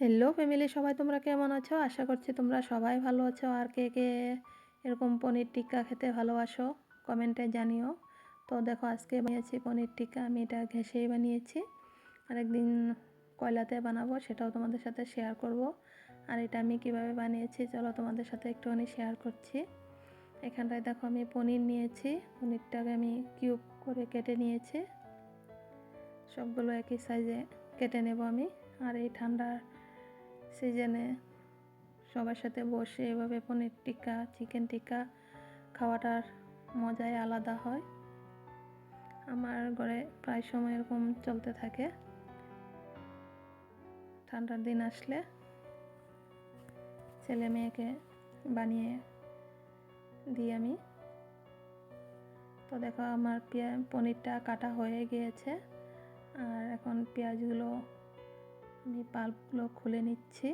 Hello family, সবাই তোমরা কেমন আছো? আশা করছি তোমরা সবাই ভালো আছো। আর কে কে এরকম পনির টিক্কা খেতে ভালোবাসো কমেন্টে জানিও। তো দেখো, আজকে বানিয়েছি পনির টিক্কা। আমি এটা ঘেঁষেই বানিয়েছি, আরেকদিন কয়লাতে বানাবো, সেটাও তোমাদের সাথে শেয়ার করব। আর এটা আমি কিভাবে বানিয়েছি চলো তোমাদের সাথে একটুখানি শেয়ার করছি। এখানটায় দেখো, আমি পনির নিয়েছি। পনিরটাকে আমি কিউব করে কেটে নিয়েছি। সবগুলো একই সাইজে কেটে নেব আমি। আর এই ঠান্ডার সিজনে সবার সাথে বসে এভাবে পনির টিক্কা, চিকেন টিক্কা খাওয়াটার মজাই আলাদা হয়। আমার ঘরে প্রায় সময় এরকম চলতে থাকে। ঠান্ডার দিন আসলে ছেলে মেয়েকে বানিয়ে দিই আমি। তো দেখো, আমার পনিরটা কাটা হয়ে গিয়েছে। আর এখন পেঁয়াজগুলো আমি পাল্পগুলো খুলে নিচ্ছি।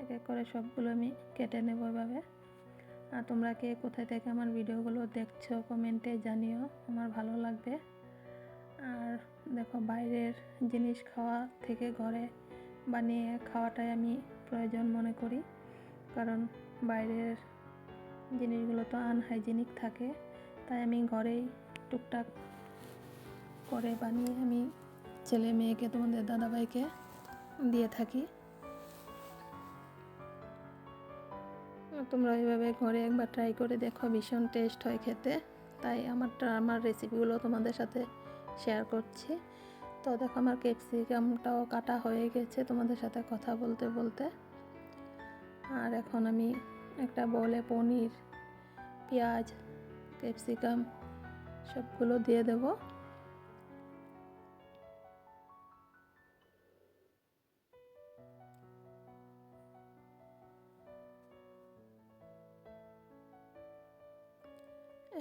এক এক করে সবগুলো আমি কেটে নেব এভাবে। আর তোমরা কে কোথায় থেকে আমার ভিডিওগুলো দেখছো কমেন্টে জানিও, আমার ভালো লাগবে। আর দেখো, বাইরের জিনিস খাওয়া থেকে ঘরে বানিয়ে খাওয়াটাই আমি প্রয়োজন মনে করি, কারণ বাইরের জিনিসগুলো তো আনহাইজেনিক থাকে। তাই আমি ঘরেই টুকটাক করে বানিয়ে আমি ছেলে মেয়েকে, তোমাদের দাদাভাইকে দিয়ে থাকি। তোমরা এইভাবে ঘরে একবার ট্রাই করে দেখো, ভীষণ টেস্ট হয় খেতে। তাই আমার রেসিপিগুলো তোমাদের সাথে শেয়ার করছি। তো দেখো, আমার ক্যাপসিকামটাও কাটা হয়ে গেছে তোমাদের সাথে কথা বলতে বলতে। আর এখন আমি একটা বলে পনির, পেঁয়াজ, ক্যাপসিকাম সবগুলো দিয়ে দেব।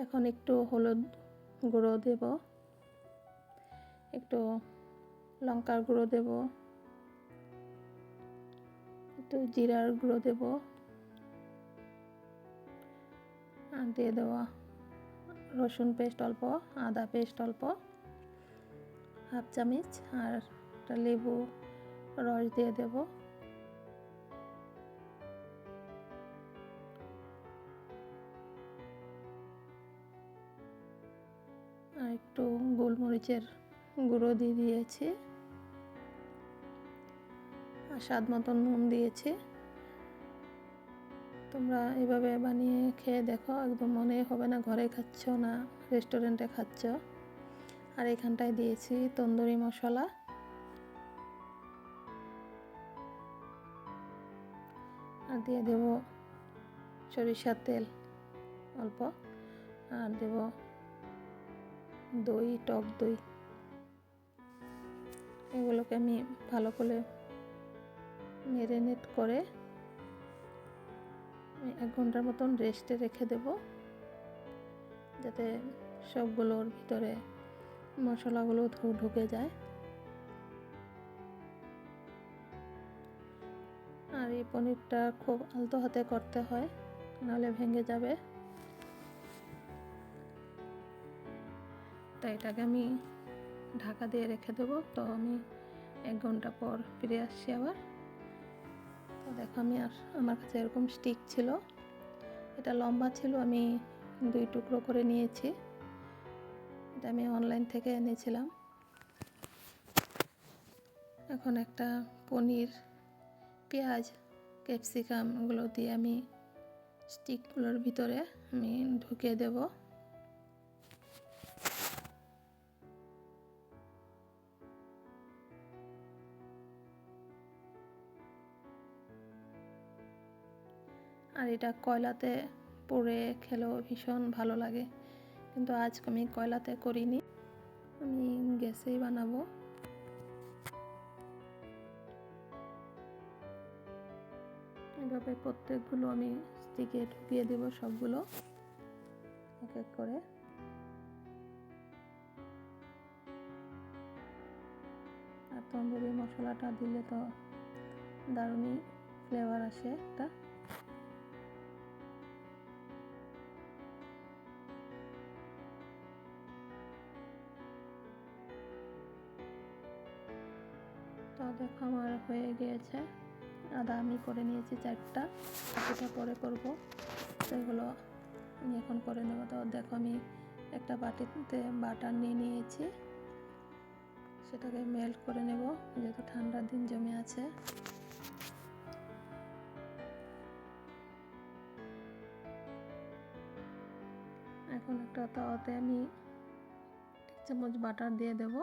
এখন একটু হলুদ গুঁড়ো দেব, একটু লঙ্কার গুঁড়ো দেব, একটু জিরার গুঁড়ো দেব, আর দিয়ে দেওয়া রসুন পেস্ট অল্প, আদা পেস্ট অল্প, হাফ চামচ, আর একটা লেবু রস দিয়ে দেব। আর একটু গোলমরিচের গুঁড়ো দিয়ে দিয়েছি, আর স্বাদ মতন নুন দিয়েছি। তোমরা এভাবে বানিয়ে খেয়ে দেখো, একদম মনে হবে না ঘরে খাচ্ছ না রেস্টুরেন্টে খাচ্ছ। আর এখানটায় দিয়েছি তন্দুরি মশলা, আর দিয়ে দেব সরিষার তেল অল্প, আর দেব দই, টক দই। এগুলোকে আমি ভালো করে ম্যারিনেট করে 1 ঘন্টার মতন রেস্টে রেখে দেব, যাতে সবগুলোর ভিতরে মশলাগুলো ঢুকে যায়। আর এই পনিরটা খুব আলতো হাতে করতে হয়, নাহলে ভেঙে যাবে। তাই এটাকে আমি ঢাকা দিয়ে রেখে দেবো। তো আমি 1 ঘন্টা পর ফিরে আসছি আবার। তো দেখো, আমার কাছে এরকম স্টিক ছিল, এটা লম্বা ছিল, আমি 2 টুকরো করে নিয়েছি। এটা আমি অনলাইন থেকে এনেছিলাম। এখন একটা পনির, পেঁয়াজ, ক্যাপসিকাম এগুলো দিয়ে আমি স্টিকগুলোর ভিতরে আমি ঢুকিয়ে দেব। আর এটা কয়লাতে পুড়ে খেলেও ভীষণ ভালো লাগে, কিন্তু আজ আমি কয়লাতে করিনি, আমি গ্যাসেই বানাবো। এভাবে প্রত্যেকগুলো আমি স্টিকে ঢুকিয়ে দেব, সবগুলো এক এক করে। আর তন্দুরি মশলাটা দিলে তো দারুণই ফ্লেভার আসে একটা। তো দেখো আমার হয়ে গিয়েছে, আদা আমি করে নিয়েছি 4টা, বাকিটা পরে করব। তো এগুলো আমি এখন করে নেব। তো দেখো আমি একটা বাটিতে বাটার নিয়ে নিয়েছি, সেটাকে মেল্ট করে নেব যেহেতু ঠান্ডার দিন জমে আছে। এখন একটা তাওয়াতে আমি 1 চামচ বাটার দিয়ে দেব।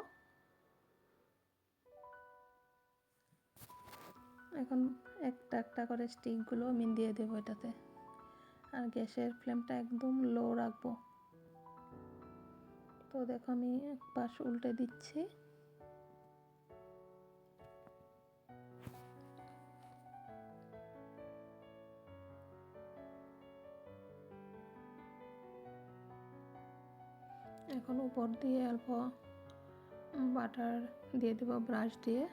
এখন একটা একটা করে স্টিকগুলো আমি দিয়ে দেবো এটাতে, আর গ্যাসের ফ্লেমটা একদম লো রাখবো। তো দেখো আমি এক পাশ উল্টে দিচ্ছি। এখন উপর দিয়ে অল্প বাটার দিয়ে দেবো ব্রাশ দিয়ে।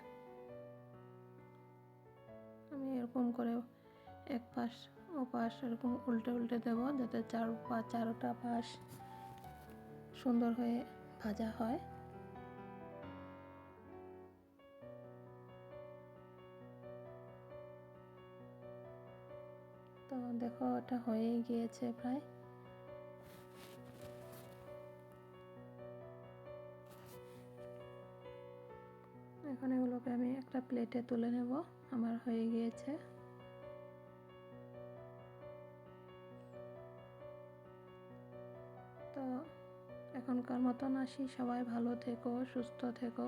আমি এরকম করে এক পাশ ও পাশ এরকম উল্টে উল্টে দেবো, যাতে চারোটা পাশ সুন্দর হয়ে ভাজা হয়। তো দেখো এটা হয়েই গিয়েছে প্রায়। এখন এগুলোকে আমি একটা প্লেটে তুলে নেব, আমার হয়ে গিয়েছে। তো এখনকার মতন আসি, সবাই ভালো থেকো, সুস্থ থেকো।